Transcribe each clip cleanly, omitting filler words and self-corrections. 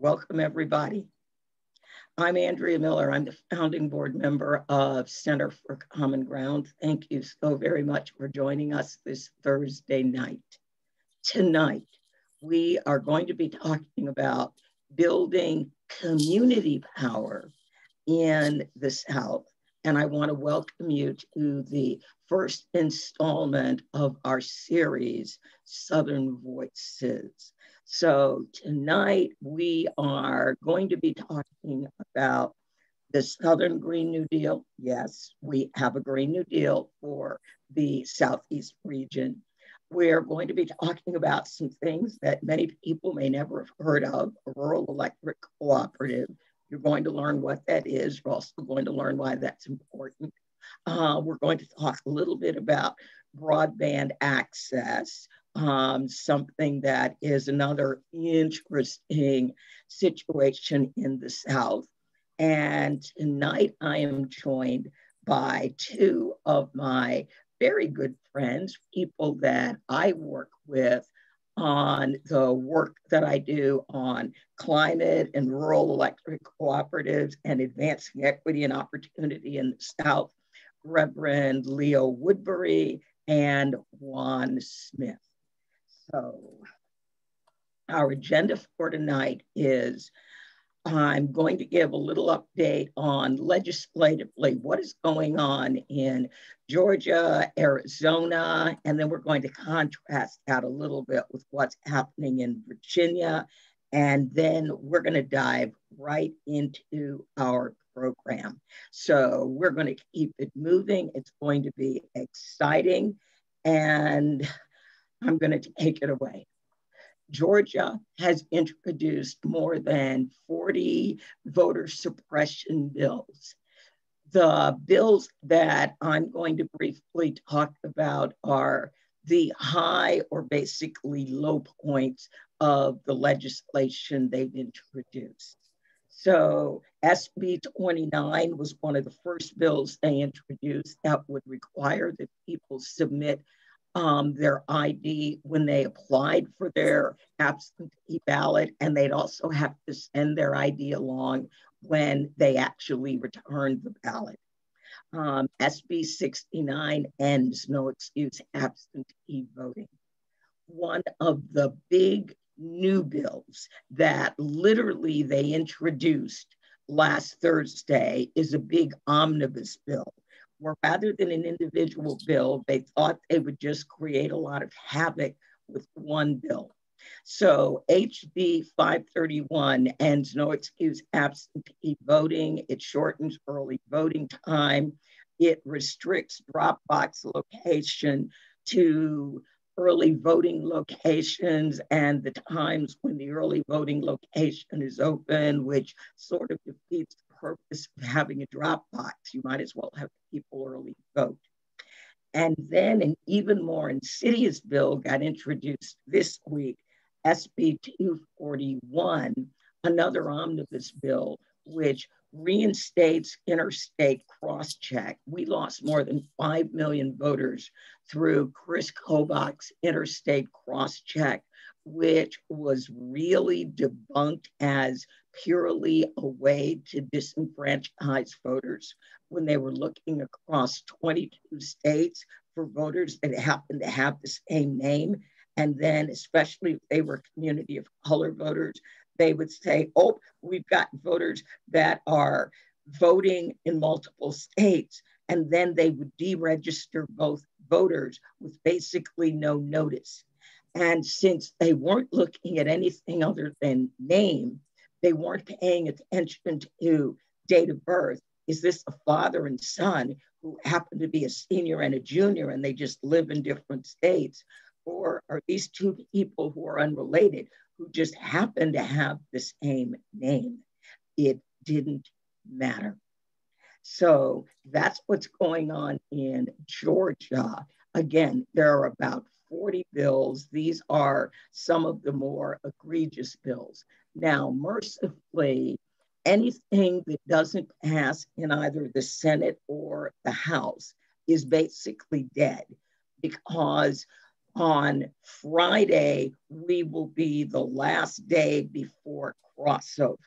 Welcome, everybody. I'm Andrea Miller. I'm the founding board member of Center for Common Ground. Thank you so very much for joining us this Thursday night. Tonight, we are going to be talking about building community power in the South. And I want to welcome you to the first installment of our series, Southern Voices. So tonight we are going to be talking about the Southern Green New Deal. Yes, we have a Green New Deal for the Southeast region. We're going to be talking about some things that many people may never have heard of, a rural electric cooperative. You're going to learn what that is. You're also going to learn why that's important. We're going to talk a little bit about broadband access, something that is another interesting situation in the South. And tonight I am joined by two of my very good friends, people that I work with on the work that I do on climate and rural electric cooperatives and advancing equity and opportunity in the South, Reverend Leo Woodbury and Juan Smith. So our agenda for tonight is I'm going to give a little update on legislatively what is going on in Georgia, Arizona, and then we're going to contrast that a little bit with what's happening in Virginia. And then we're going to dive right into our program. So we're going to keep it moving. It's going to be exciting, and I'm going to take it away. Georgia has introduced more than 40 voter suppression bills. The bills that I'm going to briefly talk about are the high or basically low points of the legislation they've introduced. So SB 29 was one of the first bills they introduced that would require that people submit their ID when they applied for their absentee ballot, and they'd also have to send their ID along when they actually returned the ballot. SB 69 ends no excuse absentee voting. One of the big new bills that literally they introduced last Thursday is a big omnibus bill, where rather than an individual bill, they thought they would just create a lot of havoc with one bill. So HB 531 ends no excuse absentee voting. It shortens early voting time. It restricts drop box location to early voting locations and the times when the early voting location is open, which sort of defeats the purpose of having a drop box. You might as well have people early vote. And then an even more insidious bill got introduced this week, SB 241, another omnibus bill, which reinstates interstate cross-check. We lost more than 5 million voters through Chris Kobach's interstate cross-check, which was really debunked as purely a way to disenfranchise voters when they were looking across 22 states for voters that happened to have the same name. And then, especially if they were community of color voters, they would say, oh, we've got voters that are voting in multiple states. And then they would deregister both voters with basically no notice. And since they weren't looking at anything other than name, they weren't paying attention to date of birth. Is this a father and son who happen to be a senior and a junior and they just live in different states? Or are these two people who are unrelated who just happen to have the same name? It didn't matter. So that's what's going on in Georgia. Again, there are about 40 bills. These are some of the more egregious bills. Now, mercifully, anything that doesn't pass in either the Senate or the House is basically dead, because On Friday, we will be the last day before crossover.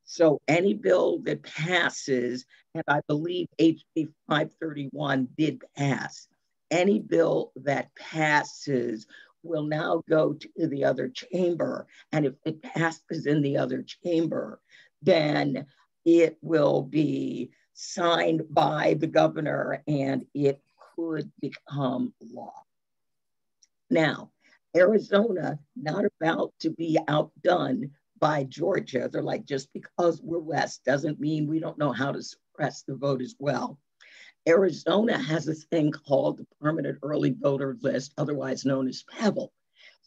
So any bill that passes, and I believe HB 531 did pass, any bill that passes will now go to the other chamber. And if it passes in the other chamber, then it will be signed by the governor and it could become law. Now, Arizona, not about to be outdone by Georgia. They're like, just because we're West doesn't mean we don't know how to suppress the vote as well. Arizona has a thing called the Permanent Early Voter List, otherwise known as PEVL.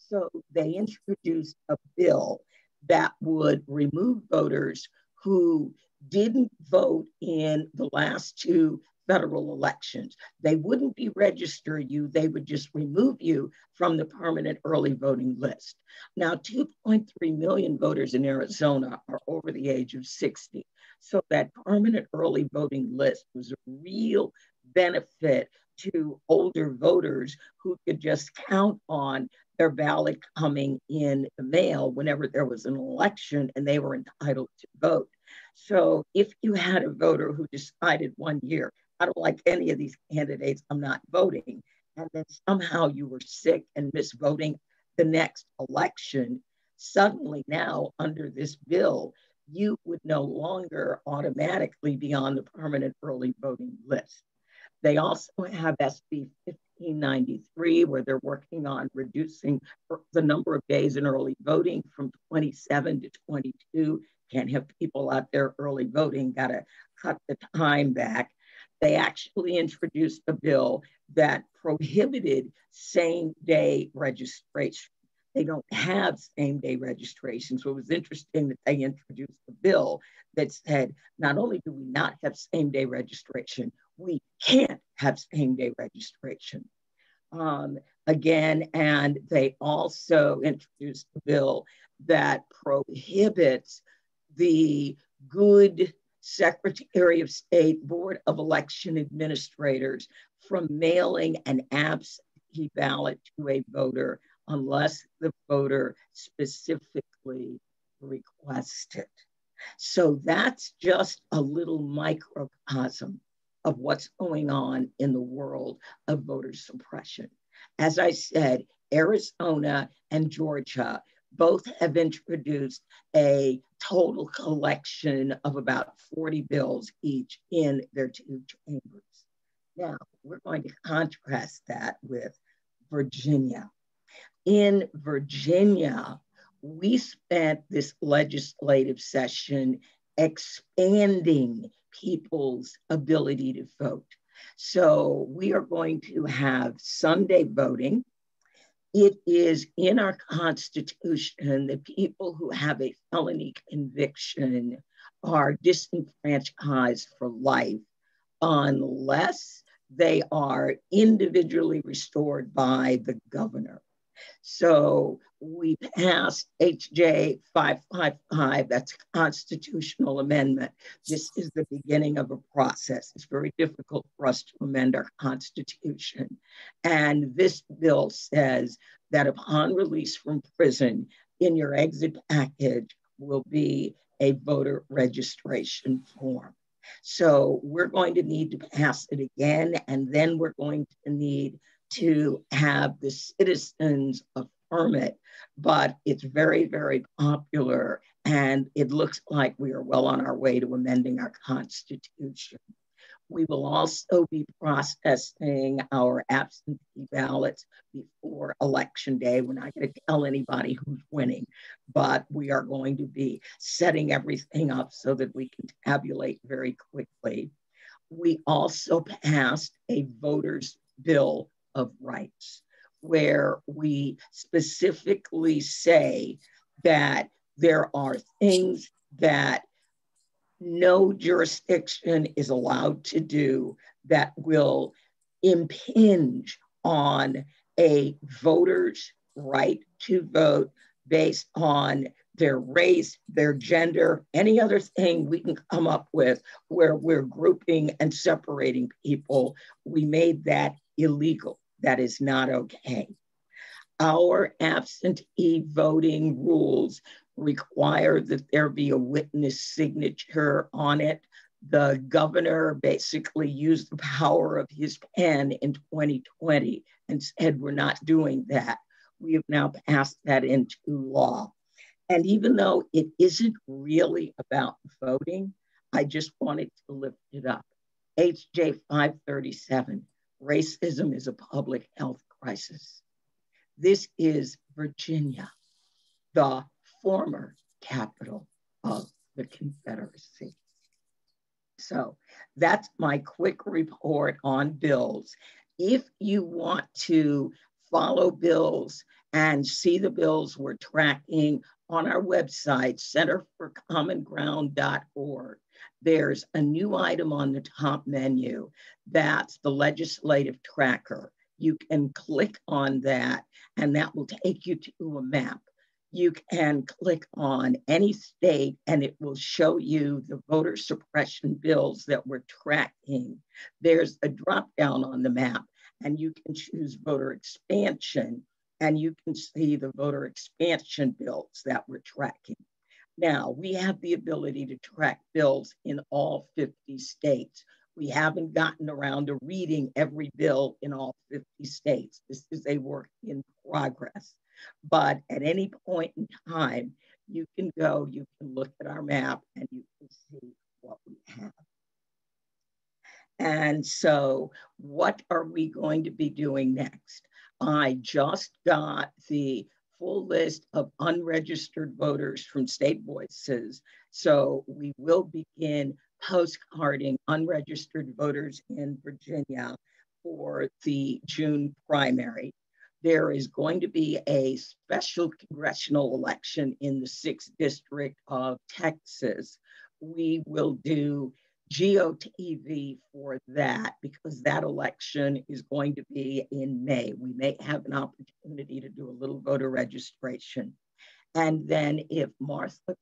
So they introduced a bill that would remove voters who didn't vote in the last two federal elections. They wouldn't deregister you, they would just remove you from the permanent early voting list. Now, 2.3 million voters in Arizona are over the age of 60. So that permanent early voting list was a real benefit to older voters who could just count on their ballot coming in the mail whenever there was an election and they were entitled to vote. So if you had a voter who decided one year, I don't like any of these candidates, I'm not voting, and then somehow you were sick and missed voting the next election, suddenly now under this bill, you would no longer automatically be on the permanent early voting list. They also have SB 1593, where they're working on reducing the number of days in early voting from 27 to 22. Can't have people out there early voting, got to cut the time back. They actually introduced a bill that prohibited same-day registration. They don't have same-day registration. So it was interesting that they introduced a bill that said, not only do we not have same-day registration, we can't have same-day registration. Again, and they also introduced a bill that prohibits the good Secretary of State Board of Election Administrators from mailing an absentee ballot to a voter unless the voter specifically requests it. So that's just a little microcosm of what's going on in the world of voter suppression. As I said, Arizona and Georgia both have introduced a total collection of about 40 bills each in their two chambers. Now, we're going to contrast that with Virginia. In Virginia, we spent this legislative session expanding people's ability to vote. So we are going to have Sunday voting. It is in our Constitution that people who have a felony conviction are disenfranchised for life unless they are individually restored by the governor. So we passed HJ 555, that's a constitutional amendment. This is the beginning of a process. It's very difficult for us to amend our Constitution. And this bill says that upon release from prison, in your exit package will be a voter registration form. So we're going to need to pass it again, and then we're going to need to have the citizens affirm it, but it's very, very popular, and it looks like we are well on our way to amending our Constitution. We will also be processing our absentee ballots before Election Day. We're not going to tell anybody who's winning, but we are going to be setting everything up so that we can tabulate very quickly. We also passed a voter's bill of rights, where we specifically say that there are things that no jurisdiction is allowed to do that will impinge on a voter's right to vote based on their race, their gender, any other thing we can come up with where we're grouping and separating people. We made that illegal. That is not okay. Our absentee voting rules require that there be a witness signature on it. The governor basically used the power of his pen in 2020 and said, we're not doing that. We have now passed that into law. And even though it isn't really about voting, I just wanted to lift it up. HJ 537, racism is a public health crisis. This is Virginia, the former capital of the Confederacy. So that's my quick report on bills. If you want to follow bills and see the bills we're tracking on our website, centerforcommonground.org, there's a new item on the top menu. That's the legislative tracker. You can click on that, and that will take you to a map. You can click on any state and it will show you the voter suppression bills that we're tracking. There's a drop down on the map and you can choose voter expansion and you can see the voter expansion bills that we're tracking. Now, we have the ability to track bills in all 50 states. We haven't gotten around to reading every bill in all 50 states. This is a work in progress. But at any point in time, you can go, you can look at our map and you can see what we have. And so what are we going to be doing next? I just got the full list of unregistered voters from State Voices. So we will begin postcarding unregistered voters in Virginia for the June primary. There is going to be a special congressional election in the 6th District of Texas. We will do GOTV for that because that election is going to be in May. We may have an opportunity to do a little voter registration. And then if Marcia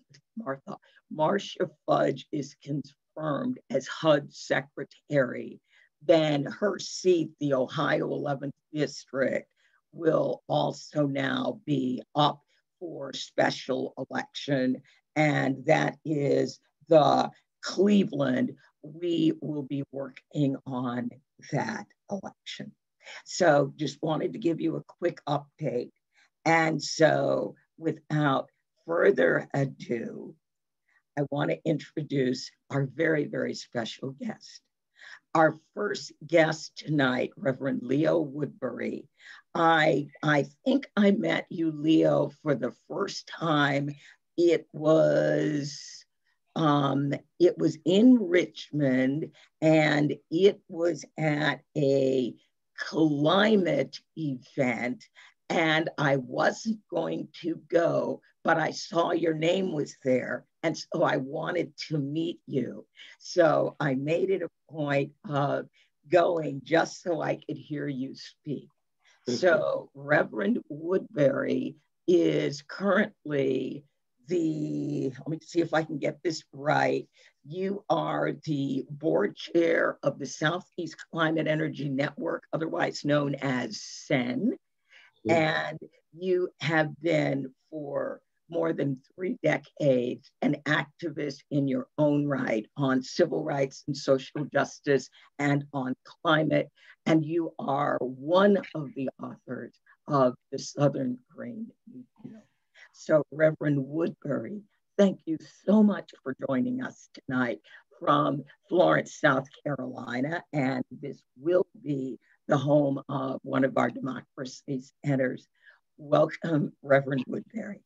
Fudge is confirmed as HUD secretary, then her seat, the Ohio 11th District, will also now be up for special election. And that is the Cleveland. We will be working on that election. So just wanted to give you a quick update. And so without further ado, I want to introduce our very, very special guest. Our first guest tonight, Reverend Leo Woodbury. I think I met you, Leo, for the first time. It was in Richmond, and it was at a climate event, and I wasn't going to go, but I saw your name was there. And so I wanted to meet you. So I made it a point of going just so I could hear you speak. So Reverend Woodbury is currently let me see if I can get this right. You are the board chair of the Southeast Climate Energy Network, otherwise known as SEN. And you have been for more than 3 decades an activist in your own right on civil rights and social justice and on climate. And you are one of the authors of the Southern Green New Deal. So Reverend Woodbury, thank you so much for joining us tonight from Florence, South Carolina. And this will be the home of one of our democracy centers. Welcome, Reverend Woodbury.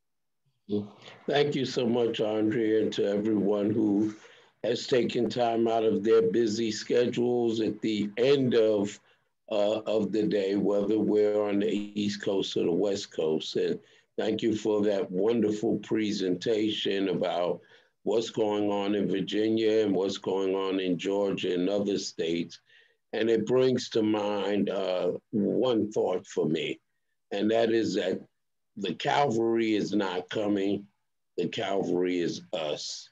Thank you so much, Andrea, and to everyone who has taken time out of their busy schedules at the end of the day, whether we're on the East Coast or the West Coast. And thank you for that wonderful presentation about what's going on in Virginia and what's going on in Georgia and other states. And it brings to mind one thought for me, and that is that the cavalry is not coming, the cavalry is us.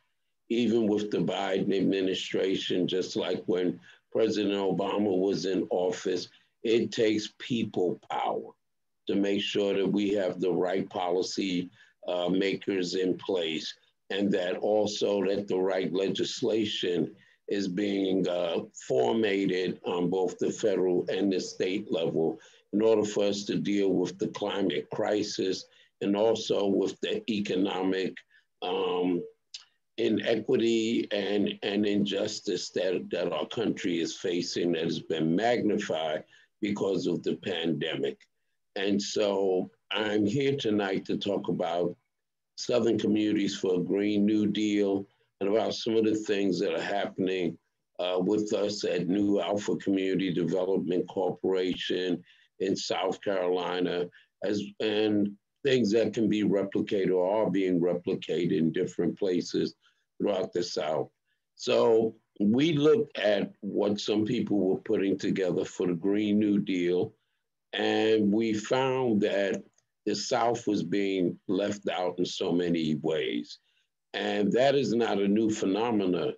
Even with the Biden administration, just like when President Obama was in office, it takes people power. to make sure that we have the right policy makers in place, and that also that the right legislation is being formatted on both the federal and the state level in order for us to deal with the climate crisis and also with the economic inequity and injustice that our country is facing that has been magnified because of the pandemic. And so I'm here tonight to talk about Southern Communities for a Green New Deal and about some of the things that are happening with us at New Alpha Community Development Corporation in South Carolina, and things that can be replicated or are being replicated in different places throughout the South. So we looked at what some people were putting together for the Green New Deal, and we found that the South was being left out in so many ways. And that is not a new phenomenon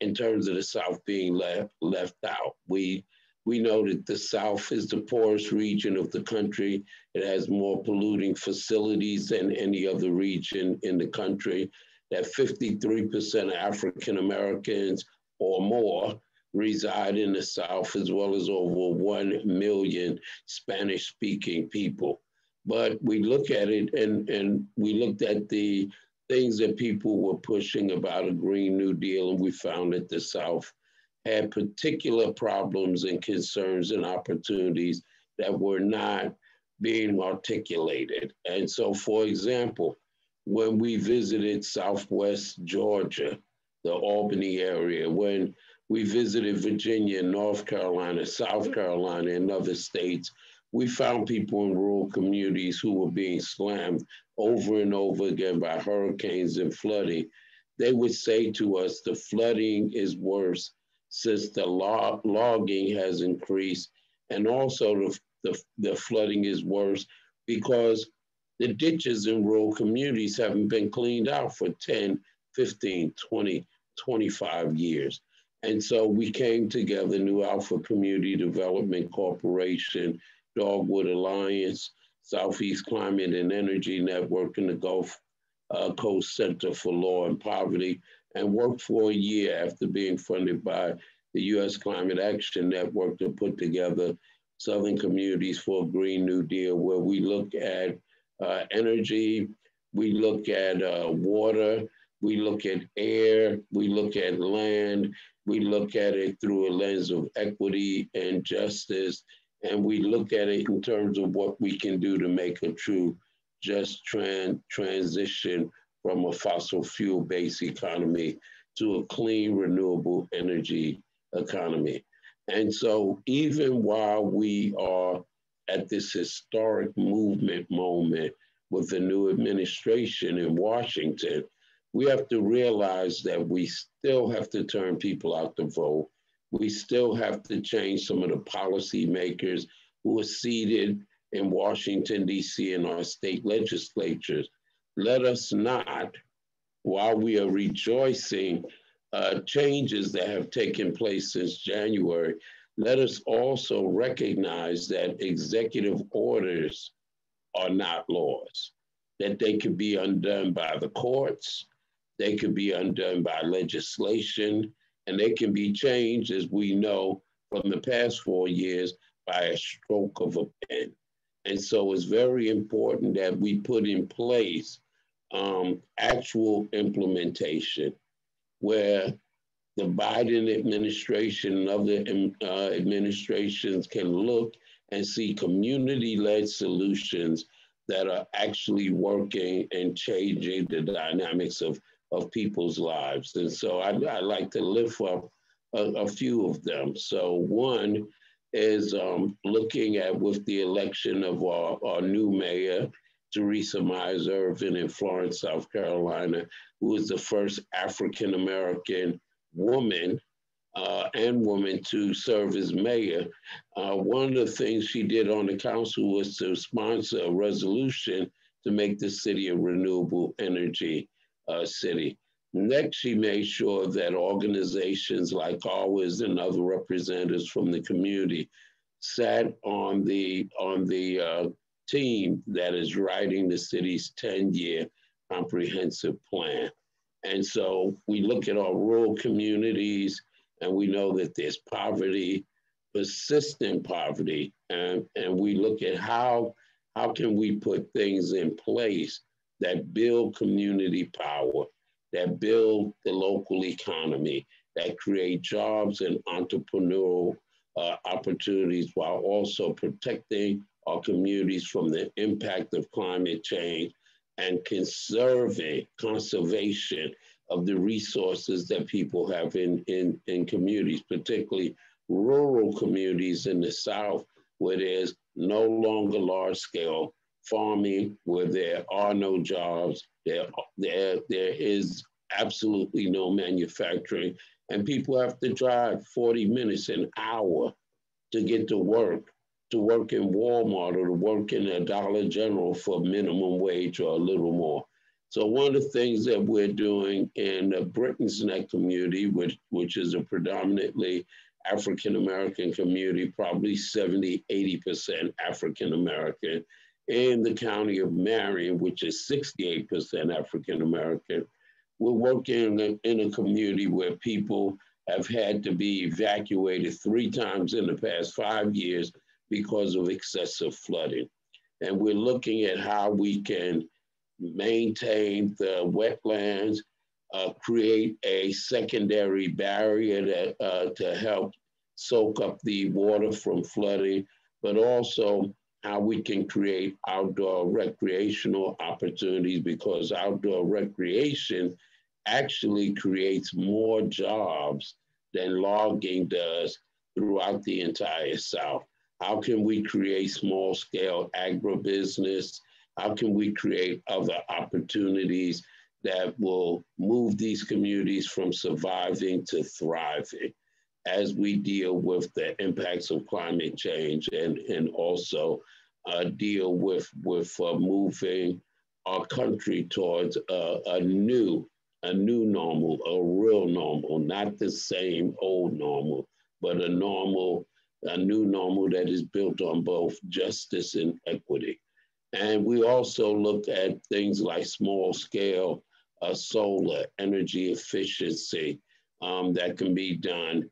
in terms of the South being left out. We know that the South is the poorest region of the country. It has more polluting facilities than any other region in the country. That 53% of African Americans or more reside in the South, as well as over 1 million Spanish speaking people. But we look at it and we looked at the things that people were pushing about a Green New Deal, and we found that the South had particular problems and concerns and opportunities that were not being articulated. And so, for example, when we visited Southwest Georgia, the Albany area, when we visited Virginia, North Carolina, South Carolina, and other states, we found people in rural communities who were being slammed over and over again by hurricanes and flooding. They would say to us, the flooding is worse since the logging has increased, and also the flooding is worse because the ditches in rural communities haven't been cleaned out for 10, 15, 20, 25 years. And so we came together, New Alpha Community Development Corporation, Dogwood Alliance, Southeast Climate and Energy Network, and the Gulf Coast Center for Law and Poverty, and worked for a year after being funded by the U.S. Climate Action Network to put together Southern Communities for a Green New Deal, where we look at energy, we look at water, we look at air, we look at land, we look at it through a lens of equity and justice, and we look at it in terms of what we can do to make a true just transition from a fossil fuel-based economy to a clean, renewable energy economy. And so even while we are at this historic movement moment with the new administration in Washington, we have to realize that we still have to turn people out to vote. We still have to change some of the policy makers who are seated in Washington, D.C. and our state legislatures. Let us not, while we are rejoicing changes that have taken place since January, let us also recognize that executive orders are not laws, that they could be undone by the courts, they could be undone by legislation, and they can be changed, as we know from the past 4 years, by a stroke of a pen. And so it's very important that we put in place actual implementation where the Biden administration and other administrations can look and see community-led solutions that are actually working and changing the dynamics of people's lives. And so I'd like to lift up a few of them. So one is looking at, with the election of our new mayor, Teresa Myers Irvin in Florence, South Carolina, who is the first African-American woman to serve as mayor. One of the things she did on the council was to sponsor a resolution to make the city a renewable energy city. Next, she made sure that organizations like ours and other representatives from the community sat on the team that is writing the city's 10-year comprehensive plan. And so we look at our rural communities and we know that there's poverty, persistent poverty, and we look at how can we put things in place that build community power, that build the local economy, that create jobs and entrepreneurial opportunities while also protecting our communities from the impact of climate change and conservation of the resources that people have in communities, particularly rural communities in the South, where there's no longer large-scale farming, where there are no jobs, there is absolutely no manufacturing, and people have to drive 40 minutes, an hour to get to work in Walmart or to work in a Dollar General for minimum wage or a little more. So one of the things that we're doing in the Britain's Neck community, which is a predominantly African-American community, probably 70, 80% African-American, in the county of Marion, which is 68% African-American, we're working in a community where people have had to be evacuated 3 times in the past 5 years because of excessive flooding. And we're looking at how we can maintain the wetlands, create a secondary barrier to help soak up the water from flooding, but also how we can create outdoor recreational opportunities, because outdoor recreation actually creates more jobs than logging does throughout the entire South. How can we create small scale agribusiness? How can we create other opportunities that will move these communities from surviving to thriving as we deal with the impacts of climate change and also deal with moving our country towards a new normal, a real normal, not the same old normal, but a new normal that is built on both justice and equity. And we also look at things like small scale solar energy efficiency that can be done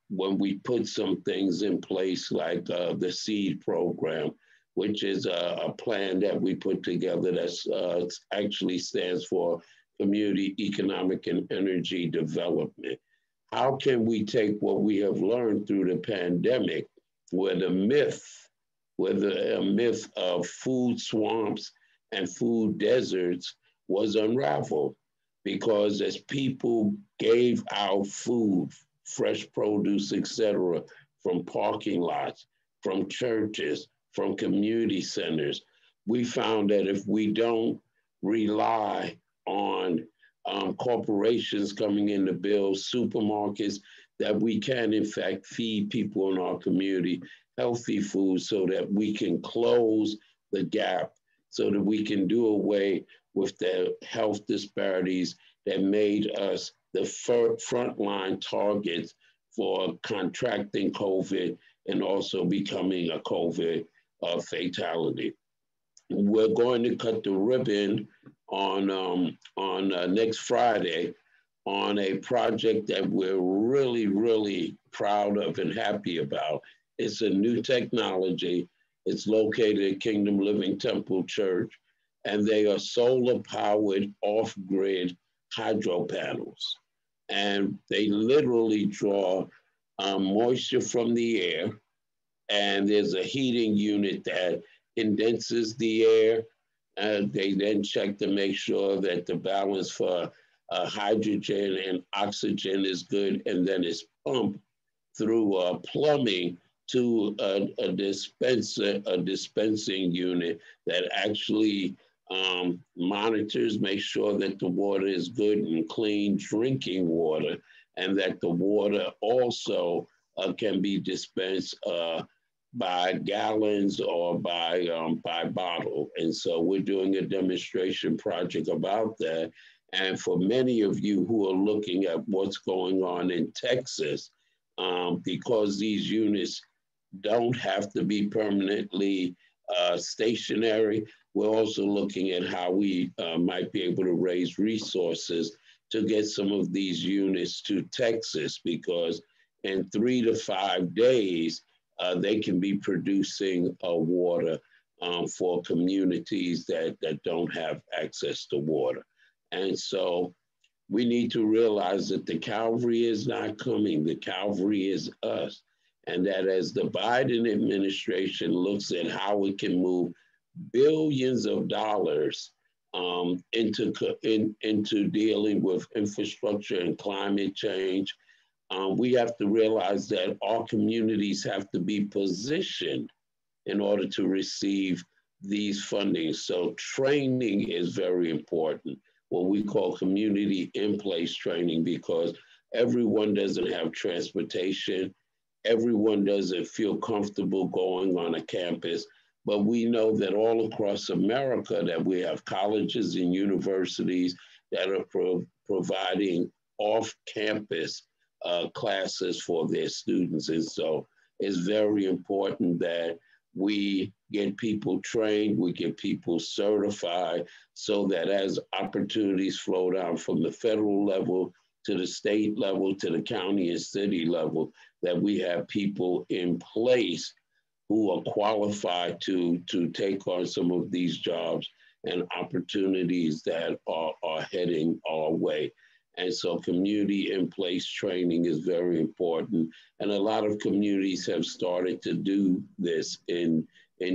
when we put some things in place like the SEED program, which is a plan that we put together that actually stands for Community Economic and Energy Development. How can we take what we have learned through the pandemic, where the myth of food swamps and food deserts was unraveled? Because as people gave out food, fresh produce, etc., from parking lots, from churches, from community centers, we found that if we don't rely on corporations coming in to build supermarkets, that we can in fact feed people in our community healthy food so that we can close the gap, so that we can do away with the health disparities that made us the frontline targets for contracting COVID and also becoming a COVID fatality. We're going to cut the ribbon on next Friday on a project that we're really, really proud of and happy about. It's a new technology. It's located at Kingdom Living Temple Church, and they are solar-powered off-grid hydro panels. And they literally draw moisture from the air, and there's a heating unit that condenses the air. They then check to make sure that the balance for hydrogen and oxygen is good, and then it's pumped through plumbing to a dispensing unit that actually monitors, makes sure that the water is good and clean drinking water, and that the water also can be dispensed by gallons or by bottle. And so we're doing a demonstration project about that. And for many of you who are looking at what's going on in Texas, because these units don't have to be permanently stationary. We're also looking at how we might be able to raise resources to get some of these units to Texas, because in 3 to 5 days, they can be producing water for communities that don't have access to water. And so we need to realize that the Calvary is not coming, the Calvary is us. And that as the Biden administration looks at how it can move billions of dollars into dealing with infrastructure and climate change, we have to realize that our communities have to be positioned in order to receive these fundings. So training is very important, what we call community in place training, because everyone doesn't have transportation, everyone doesn't feel comfortable going on a campus, but we know that all across America that we have colleges and universities that are providing off-campus classes for their students. And so it's very important that we get people trained, we get people certified, so that as opportunities flow down from the federal level to the state level to the county and city level, that we have people in place who are qualified to take on some of these jobs and opportunities that are heading our way. And so community in place training is very important. And a lot of communities have started to do this in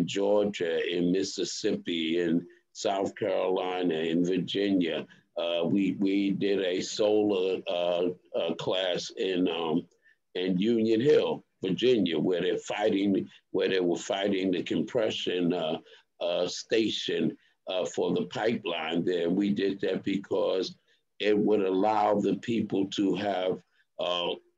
Georgia, in Mississippi, in South Carolina, in Virginia. We did a solar class in Union Hill, Virginia, where they were fighting the compression station for the pipeline there. We did that because it would allow the people to have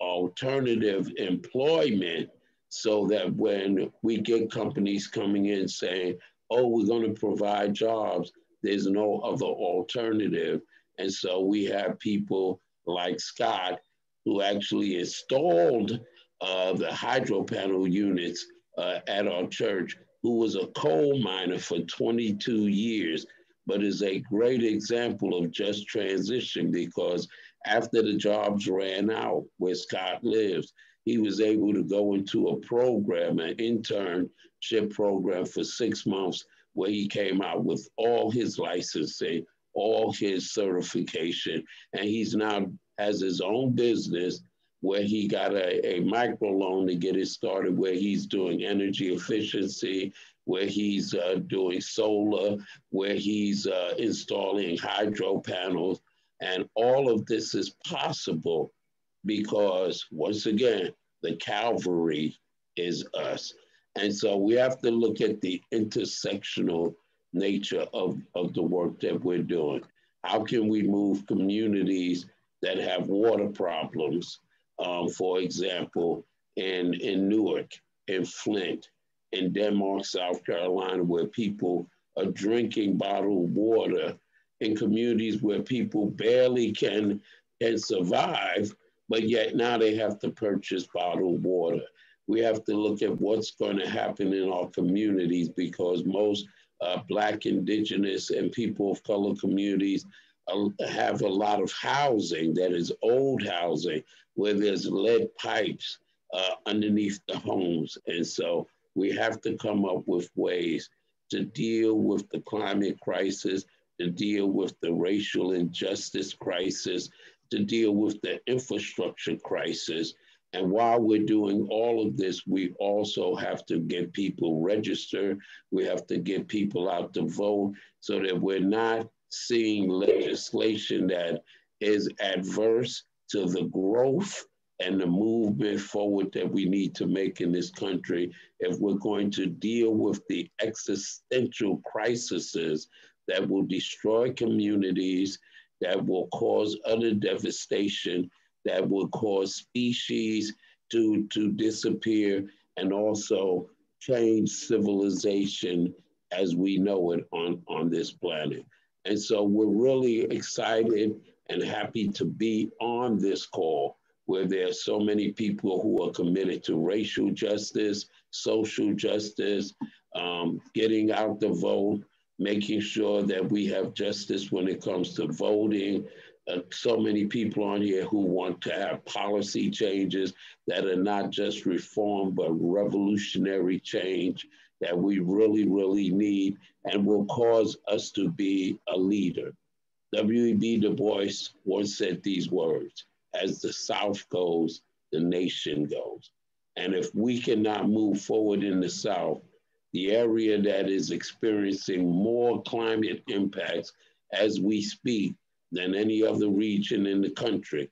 alternative employment, so that when we get companies coming in saying, oh, we're going to provide jobs, there's no other alternative. And so we have people like Scott, who actually installed the hydro panel units at our church, who was a coal miner for 22 years, but is a great example of just transition, because after the jobs ran out where Scott lives, he was able to go into a program, an internship program for 6 months, where he came out with all his licensing, all his certification, and he's now has his own business where he got a micro loan to get it started, where he's doing energy efficiency, where he's doing solar, where he's installing hydro panels. And all of this is possible because, once again, the Calvary is us. And so we have to look at the intersectional nature of the work that we're doing. How can we move communities that have water problems, for example, in Newark, in Flint, in Denmark, South Carolina, where people are drinking bottled water, in communities where people barely can survive, but yet now they have to purchase bottled water. We have to look at what's going to happen in our communities, because most Black, Indigenous, and people of color communities have a lot of housing that is old housing, where there's lead pipes underneath the homes. And so we have to come up with ways to deal with the climate crisis, to deal with the racial injustice crisis, to deal with the infrastructure crisis. And while we're doing all of this, we also have to get people registered. We have to get people out to vote, so that we're not seeing legislation that is adverse to the growth and the movement forward that we need to make in this country, if we're going to deal with the existential crises that will destroy communities, that will cause utter devastation, that will cause species to disappear, and also change civilization as we know it on this planet. And so we're really excited and happy to be on this call where there are so many people who are committed to racial justice, social justice, getting out the vote, making sure that we have justice when it comes to voting. So many people on here who want to have policy changes that are not just reform, but revolutionary change that we really, really need and will cause us to be a leader. W.E.B. Du Bois once said these words: as the South goes, the nation goes. And if we cannot move forward in the South, the area that is experiencing more climate impacts as we speak than any other region in the country,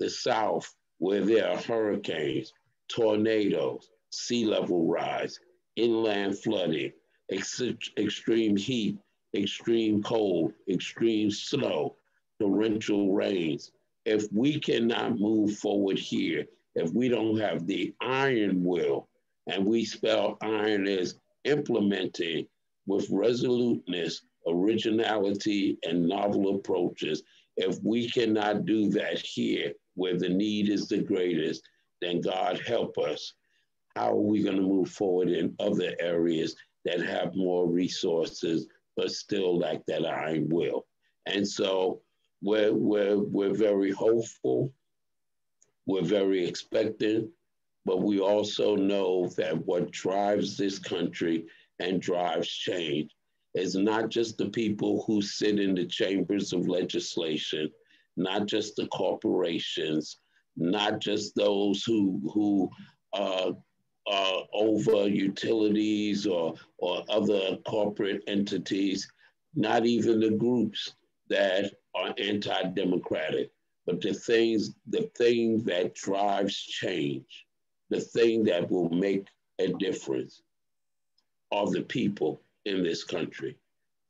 the South, where there are hurricanes, tornadoes, sea level rise, inland flooding, extreme heat, extreme cold, extreme snow, torrential rains. If we cannot move forward here, if we don't have the iron will, and we spell iron as implementing with resoluteness, originality, and novel approaches, if we cannot do that here where the need is the greatest, then God help us. How are we going to move forward in other areas that have more resources but still lack that iron will? And so we're very hopeful, we're very expectant, but we also know that what drives this country and drives change is not just the people who sit in the chambers of legislation, not just the corporations, not just those who over utilities or other corporate entities, not even the groups that are anti-democratic, but the thing that drives change, the thing that will make a difference are the people in this country,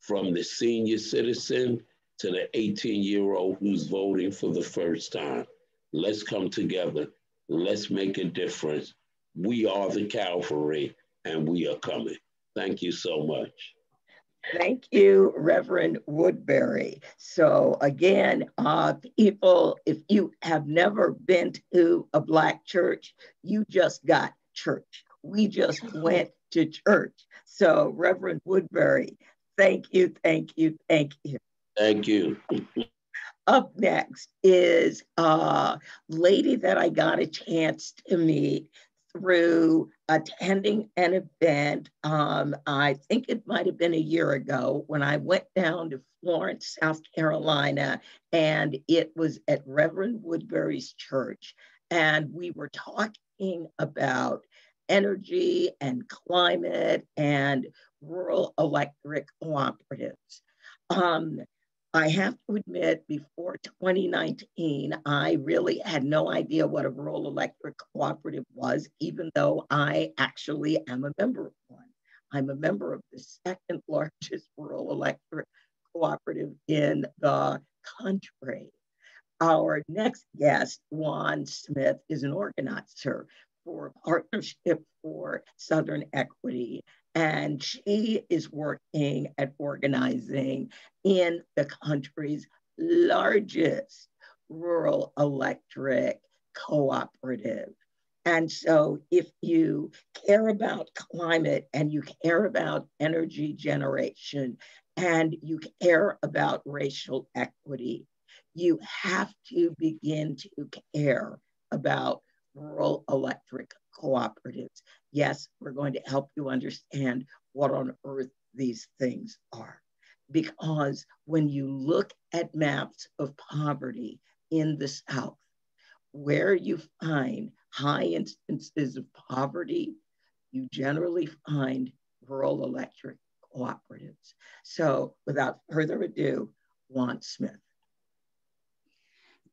from the senior citizen to the 18-year-old who's voting for the first time. Let's come together. Let's make a difference. We are the cavalry and we are coming. Thank you so much. Thank you, Reverend Woodbury. So again, people, if you have never been to a Black church, you just got church. We just went to church. So Reverend Woodbury, thank you, thank you, thank you. Thank you. Up next is a lady that I got a chance to meet through attending an event. I think it might have been a year ago when I went down to Florence, South Carolina, and it was at Reverend Woodbury's church. And we were talking about energy and climate and rural electric cooperatives. I have to admit, before 2019, I really had no idea what a rural electric cooperative was, even though I actually am a member of one. I'm a member of the second largest rural electric cooperative in the country. Our next guest, Juan Smith, is an organizer for Partnership for Southern Equity, and she is working at organizing in the country's largest rural electric cooperative. And so if you care about climate and you care about energy generation and you care about racial equity, you have to begin to care about rural electric cooperatives. Yes, we're going to help you understand what on earth these things are. Because when you look at maps of poverty in the South, where you find high instances of poverty, you generally find rural electric cooperatives. So without further ado, Juan Smith.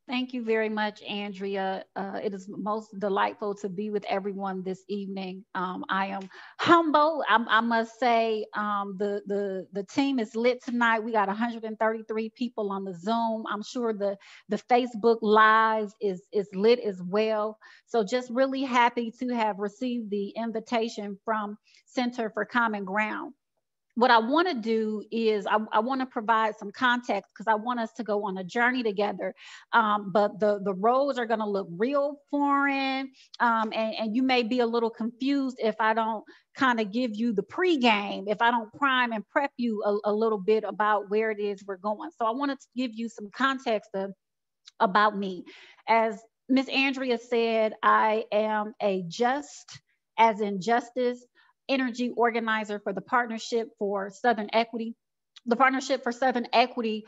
Thank you very much, Andrea. It is most delightful to be with everyone this evening. I am humble. I must say the team is lit tonight. We got 133 people on the Zoom. I'm sure the Facebook Live is lit as well. So just really happy to have received the invitation from Center for Common Ground. what I want to do is I want to provide some context because I want us to go on a journey together. But the roads are going to look real foreign, and you may be a little confused if I don't kind of give you the pregame, if I don't prime and prep you a little bit about where it is we're going. So I wanted to give you some context about me. As Miss Andrea said, I am a just, as in justice, energy organizer for the Partnership for Southern Equity. The Partnership for Southern Equity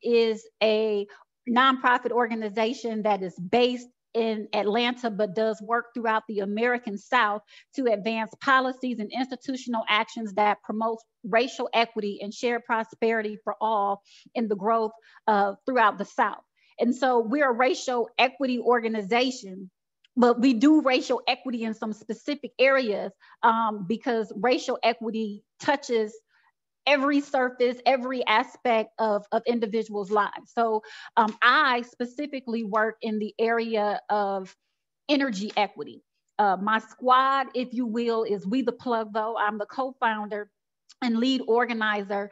is a nonprofit organization that is based in Atlanta, but does work throughout the American South to advance policies and institutional actions that promote racial equity and shared prosperity for all in the growth throughout the South. And so we're a racial equity organization, but we do racial equity in some specific areas because racial equity touches every surface, every aspect of individuals' lives. So I specifically work in the area of energy equity. My squad, if you will, is We the Plug Though. I'm the co-founder and lead organizer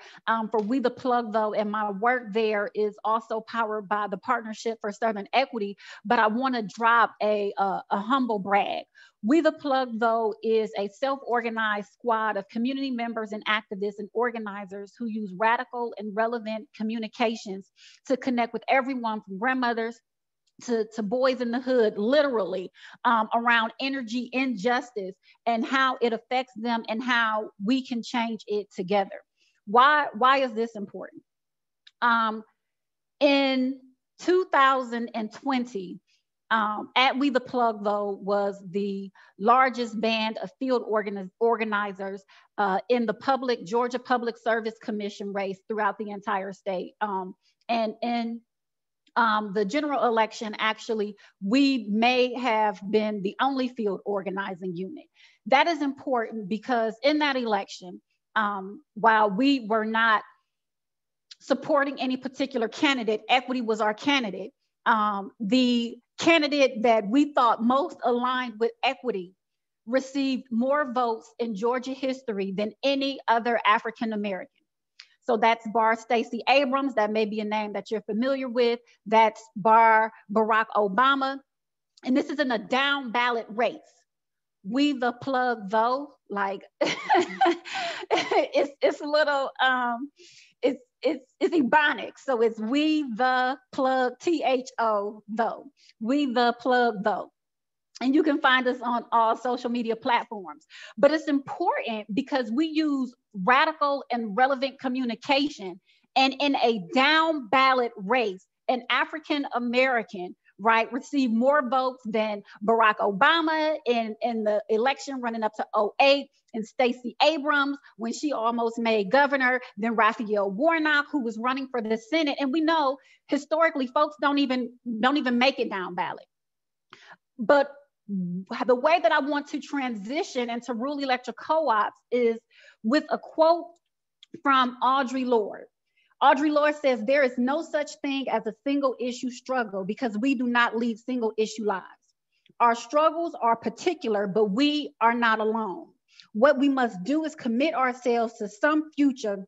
for We the Plug Though, and my work there is also powered by the Partnership for Southern Equity. But I want to drop a humble brag. We the Plug Though is a self-organized squad of community members and activists and organizers who use radical and relevant communications to connect with everyone from grandmothers to boys in the hood, literally, around energy injustice and how it affects them and how we can change it together. Why is this important? In 2020, at We the Plug Though was the largest band of field organizers in the Georgia Public Service Commission race throughout the entire state. And in the general election, actually, we may have been the only field organizing unit. That is important because in that election, while we were not supporting any particular candidate, equity was our candidate. The candidate that we thought most aligned with equity received more votes in Georgia history than any other African American. So that's Bar Stacey Abrams. That may be a name that you're familiar with. That's Bar Barack Obama. And this is in a down ballot race. We the Plug Though, like it's a little it's ebonic. So it's We the Plug THO Though. We the Plug Though. And you can find us on all social media platforms. But it's important because we use radical and relevant communication. And in a down ballot race, an African American, right, received more votes than Barack Obama in the election running up to 2008, and Stacey Abrams when she almost made governor, then Raphael Warnock, who was running for the Senate. And we know historically folks don't even make it down ballot. But the way that I want to transition into rural electric co-ops is with a quote from Audre Lorde. Audre Lorde says, "There is no such thing as a single issue struggle because we do not lead single issue lives. Our struggles are particular, but we are not alone. What we must do is commit ourselves to some future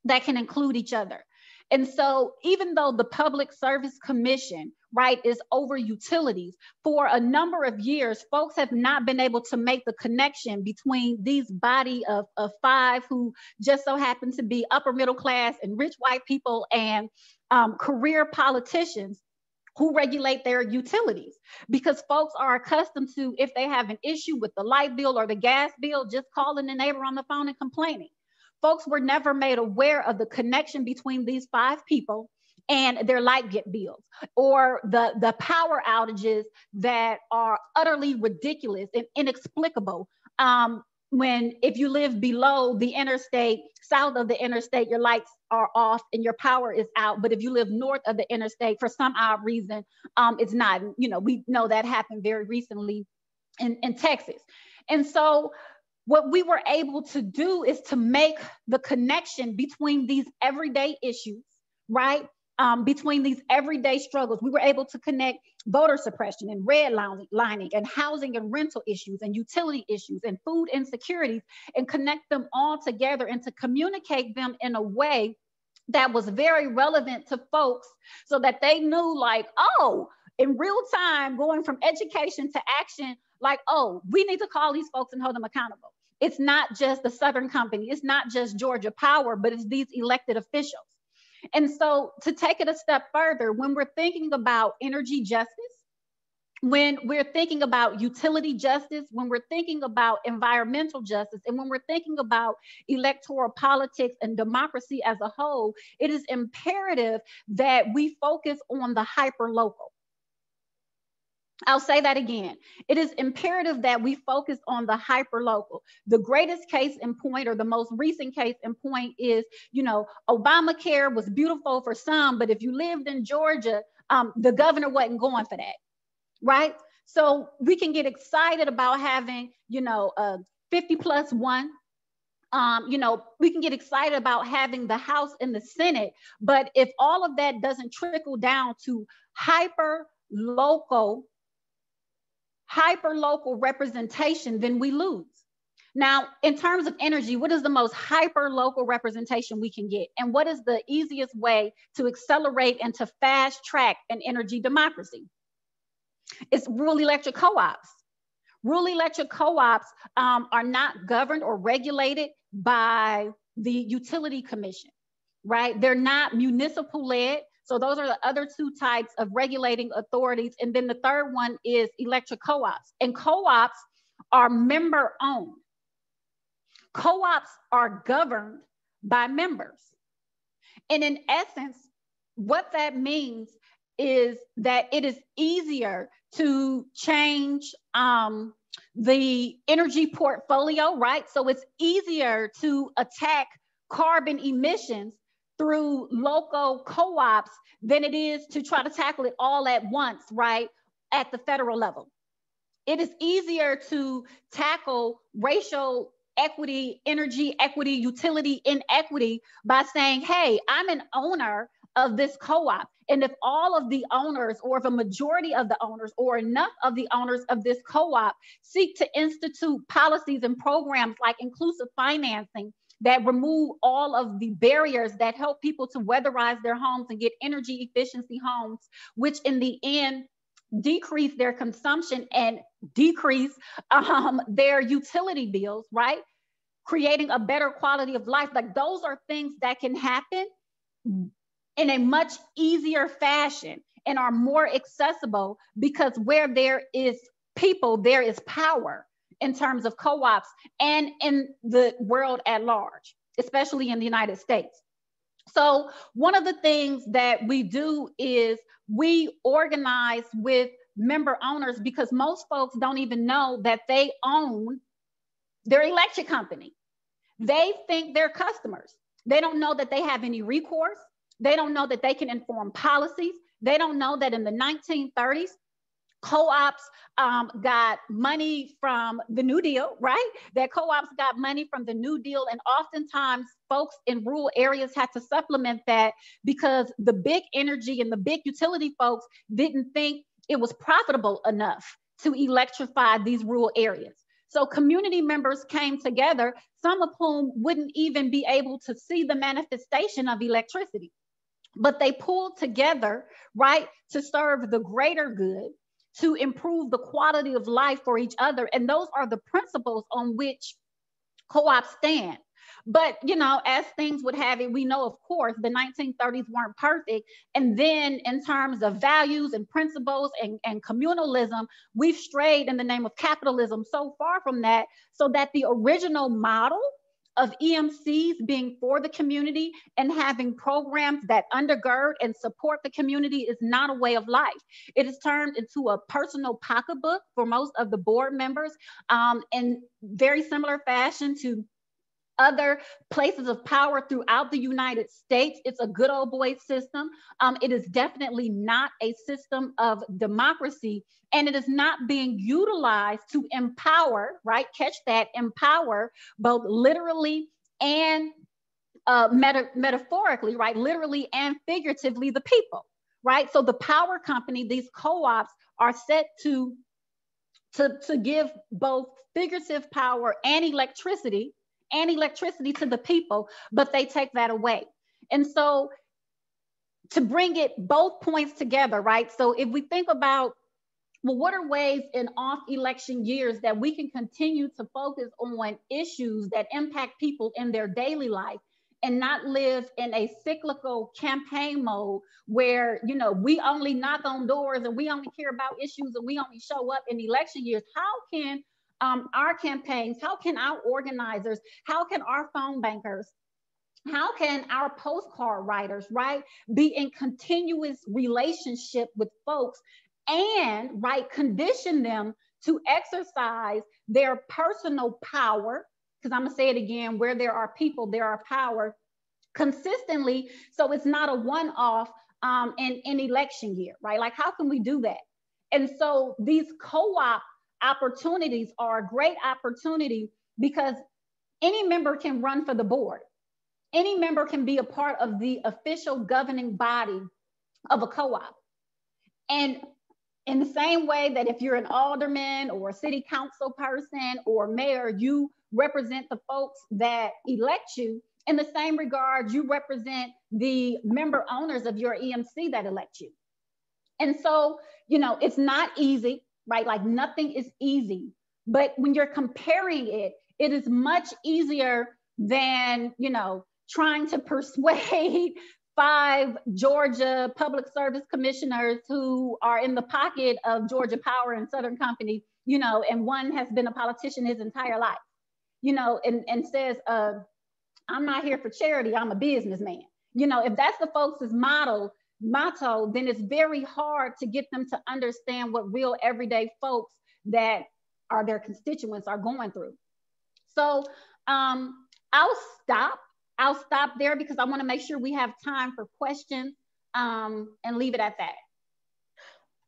that can include each other." And so even though the Public Service Commission, right, is over utilities, for a number of years, folks have not been able to make the connection between these body of five who just so happen to be upper middle class and rich white people and career politicians who regulate their utilities. Because folks are accustomed to, if they have an issue with the light bill or the gas bill, just calling the neighbor on the phone and complaining. Folks were never made aware of the connection between these five people and their light bills, or the power outages that are utterly ridiculous and inexplicable. When if you live below the interstate, south of the interstate, your lights are off and your power is out. But if you live north of the interstate, for some odd reason, it's not. You know, we know that happened very recently in Texas. And so what we were able to do is to make the connection between these everyday issues, right? between these everyday struggles. We were able to connect voter suppression and redlining and housing and rental issues and utility issues and food insecurities, and connect them all together and to communicate them in a way that was very relevant to folks, so that they knew, like, oh, in real time, going from education to action, like, oh, we need to call these folks and hold them accountable. It's not just the Southern Company, it's not just Georgia Power, but it's these elected officials. And so to take it a step further, when we're thinking about energy justice, when we're thinking about utility justice, when we're thinking about environmental justice, and when we're thinking about electoral politics and democracy as a whole, it is imperative that we focus on the hyperlocal. I'll say that again. It is imperative that we focus on the hyperlocal. The greatest case in point, or the most recent case in point, is, you know, Obamacare was beautiful for some, but if you lived in Georgia, the governor wasn't going for that, right? So we can get excited about having, you know, 50+1. You know, we can get excited about having the House and the Senate, but if all of that doesn't trickle down to hyperlocal representation, then we lose. Now, in terms of energy, what is the most hyper-local representation we can get? And what is the easiest way to accelerate and to fast track an energy democracy? It's rural electric co-ops. Rural electric co-ops are not governed or regulated by the utility commission, right? They're not municipal-led. So those are the other two types of regulating authorities. And then the third one is electric co-ops. And co-ops are member-owned. Co-ops are governed by members. And in essence, what that means is that it is easier to change the energy portfolio, right? So it's easier to attack carbon emissions through local co-ops than it is to try to tackle it all at once, right, at the federal level. It is easier to tackle racial equity, energy equity, utility inequity by saying, hey, I'm an owner of this co-op. And if all of the owners, or if a majority of the owners, or enough of the owners of this co-op seek to institute policies and programs like inclusive financing that remove all of the barriers that help people to weatherize their homes and get energy efficiency homes, which in the end decrease their consumption and decrease their utility bills, right? Creating a better quality of life. Like, those are things that can happen in a much easier fashion and are more accessible, because where there is people, there is power, in terms of co-ops and in the world at large, especially in the United States. So one of the things that we do is we organize with member owners, because most folks don't even know that they own their electric company. They think they're customers. They don't know that they have any recourse. They don't know that they can inform policies. They don't know that in the 1930s, co-ops got money from the New Deal, right? That co-ops got money from the New Deal, and oftentimes folks in rural areas had to supplement that because the big energy and the big utility folks didn't think it was profitable enough to electrify these rural areas. So community members came together, some of whom wouldn't even be able to see the manifestation of electricity, but they pulled together, right, to serve the greater good, to improve the quality of life for each other. And those are the principles on which co-ops stand. But, you know, as things would have it, we know, of course, the 1930s weren't perfect. And then in terms of values and principles and communalism, we've strayed in the name of capitalism so far from that, so that the original model of EMCs being for the community and having programs that undergird and support the community is not a way of life. It is turned into a personal pocketbook for most of the board members, in very similar fashion to other places of power throughout the United States. It's a good old boy system. It is definitely not a system of democracy, and it is not being utilized to empower, right? Catch that, empower both literally and metaphorically, right? Literally and figuratively, the people, right? So the power company, these co-ops are set to give both figurative power and electricity to the people, but they take that away. And so to bring it both points together, right? So if we think about, well, what are ways in off election years that we can continue to focus on issues that impact people in their daily life and not live in a cyclical campaign mode where, you know, we only knock on doors and we only care about issues and we only show up in election years? How can our campaigns, how can our organizers, how can our phone bankers, how can our postcard writers, right, be in continuous relationship with folks and, right, condition them to exercise their personal power? Because I'm gonna say it again, where there are people, there are power, consistently, so it's not a one-off in election year, right? Like, how can we do that? And so these co-op opportunities are a great opportunity because any member can run for the board. Any member can be a part of the official governing body of a co-op. And in the same way that if you're an alderman or a city council person or mayor, you represent the folks that elect you, in the same regard, you represent the member owners of your EMC that elect you. And so, you know, it's not easy, right? Like, nothing is easy, but when you're comparing it, it is much easier than, you know, trying to persuade 5 Georgia public service commissioners who are in the pocket of Georgia Power and Southern Company, you know, and one has been a politician his entire life, you know, and says, I'm not here for charity, I'm a businessman. You know, if that's the folks' motto, then it's very hard to get them to understand what real everyday folks that are their constituents are going through. So I'll stop there because I want to make sure we have time for questions and leave it at that.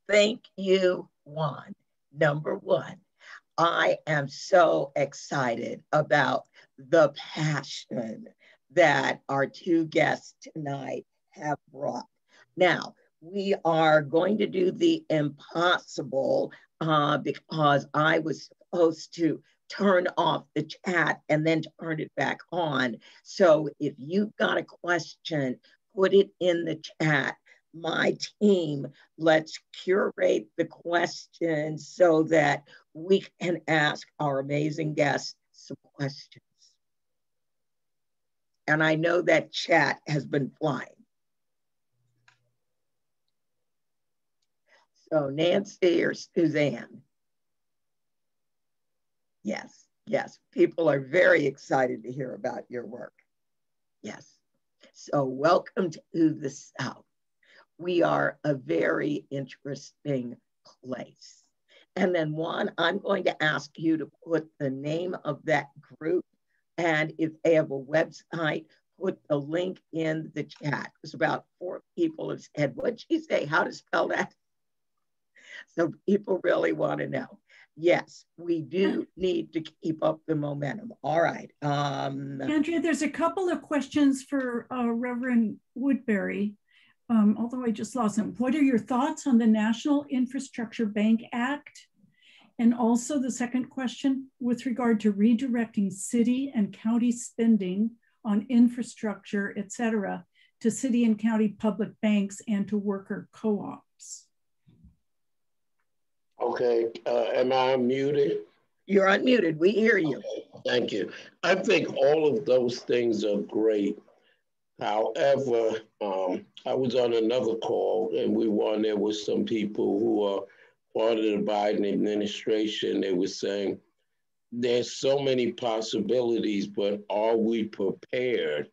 Thank you, Juan. Number one, I am so excited about the passion that our 2 guests tonight have brought. Now, we are going to do the impossible because I was supposed to turn off the chat and then turn it back on. So if you've got a question, put it in the chat. My team, let's curate the questions so that we can ask our amazing guests some questions. And I know that chat has been flying. So Nancy or Suzanne? Yes, yes. People are very excited to hear about your work. Yes. So welcome to the South. We are a very interesting place. And then Juan, I'm going to ask you to put the name of that group, and if they have a website, put the link in the chat. Because about 4 people have said, what'd she say? How to spell that? So people really want to know. Yes, we do need to keep up the momentum. All right. Andrea, there's a couple of questions for Reverend Woodbury, although I just lost them. What are your thoughts on the National Infrastructure Bank Act? And also the second question, with regard to redirecting city and county spending on infrastructure, et cetera, to city and county public banks and to worker co-ops. Okay, am I unmuted? You're unmuted, we hear you. Okay, thank you. I think all of those things are great. However, I was on another call and we were on there with some people who are part of the Biden administration. They were saying, there's so many possibilities, but are we prepared